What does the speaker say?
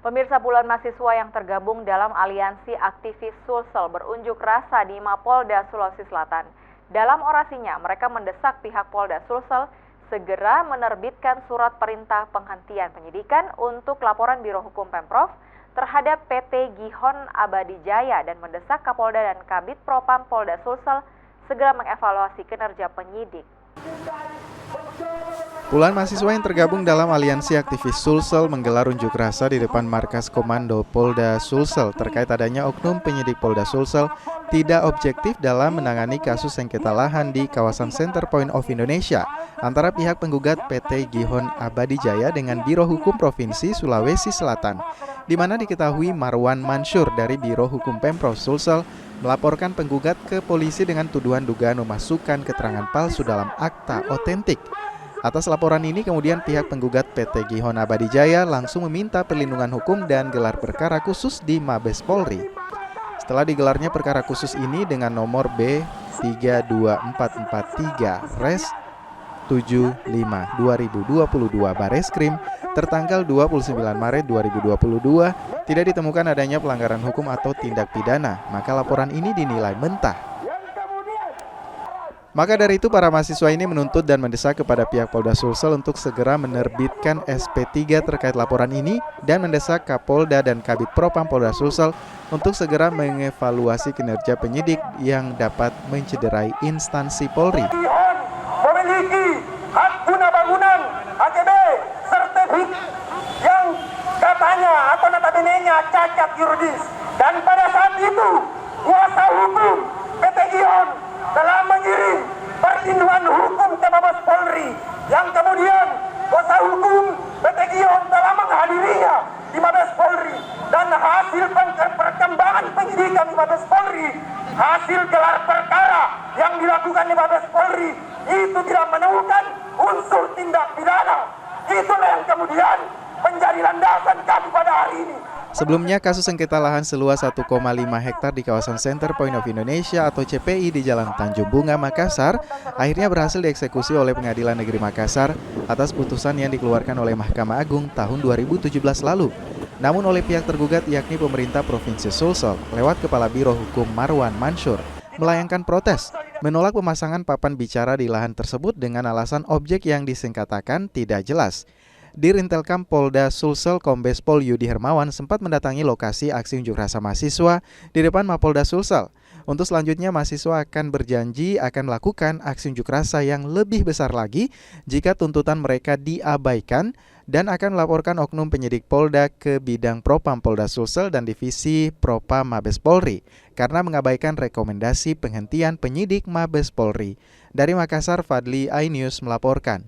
Pemirsa, puluhan mahasiswa yang tergabung dalam aliansi aktivis Sulsel berunjuk rasa di Mapolda Sulawesi Selatan. Dalam orasinya, mereka mendesak pihak Polda Sulsel segera menerbitkan surat perintah penghentian penyidikan untuk laporan Biro Hukum Pemprov terhadap PT Gihon Abadijaya dan mendesak Kapolda dan Kabid Propam Polda Sulsel segera mengevaluasi kinerja penyidik. Puluhan mahasiswa yang tergabung dalam aliansi aktivis Sulsel menggelar unjuk rasa di depan markas komando Polda Sulsel terkait adanya oknum penyidik Polda Sulsel tidak objektif dalam menangani kasus sengketa lahan di kawasan Center Point of Indonesia antara pihak penggugat PT Gihon Abadijaya dengan Biro Hukum Provinsi Sulawesi Selatan, di mana diketahui Marwan Mansur dari Biro Hukum Pemprov Sulsel melaporkan penggugat ke polisi dengan tuduhan dugaan memasukkan keterangan palsu dalam akta otentik. Atas laporan ini kemudian pihak penggugat PT Gihon Abadijaya langsung meminta perlindungan hukum dan gelar perkara khusus di Mabes Polri. Setelah digelarnya perkara khusus ini dengan nomor B32443 Res 75/2022 Bareskrim tertanggal 29 Maret 2022 tidak ditemukan adanya pelanggaran hukum atau tindak pidana, maka laporan ini dinilai mentah. Maka dari itu para mahasiswa ini menuntut dan mendesak kepada pihak Polda Sulsel untuk segera menerbitkan SP3 terkait laporan ini dan mendesak Kapolda dan Kabid Propam Polda Sulsel untuk segera mengevaluasi kinerja penyidik yang dapat mencederai instansi Polri. Memiliki hak guna bangunan HGB sertifikat yang katanya atau notabene-nya cacat yuridis, dan pada saat itu kuasa hukum PT Gihon telah mengirim perlindungan hukum ke Mabes Polri yang kemudian kuasa hukum PT Gihon telah menghadirinya di Mabes Polri, dan hasil perkembangan penyidikan di Mabes Polri, hasil gelar perkara yang dilakukan di Mabes Polri itu tidak menemukan unsur tindak pidana. Itulah yang kemudian menjadi landasan kami pada hari ini. Sebelumnya, kasus sengketa lahan seluas 1,5 hektar di kawasan Center Point of Indonesia atau CPI di Jalan Tanjung Bunga, Makassar, akhirnya berhasil dieksekusi oleh Pengadilan Negeri Makassar atas putusan yang dikeluarkan oleh Mahkamah Agung tahun 2017 lalu. Namun oleh pihak tergugat yakni pemerintah Provinsi Sulsel lewat Kepala Biro Hukum Marwan Mansur melayangkan protes, menolak pemasangan papan bicara di lahan tersebut dengan alasan objek yang disengketakan tidak jelas. Dirintelkam Polda Sulsel Kombes Pol Yudi Hermawan sempat mendatangi lokasi aksi unjuk rasa mahasiswa di depan Mapolda Sulsel. Untuk selanjutnya mahasiswa akan berjanji akan melakukan aksi unjuk rasa yang lebih besar lagi jika tuntutan mereka diabaikan dan akan melaporkan oknum penyidik Polda ke bidang Propam Polda Sulsel dan Divisi Propam Mabes Polri karena mengabaikan rekomendasi penghentian penyidik Mabes Polri. Dari Makassar, Fadli iNews melaporkan.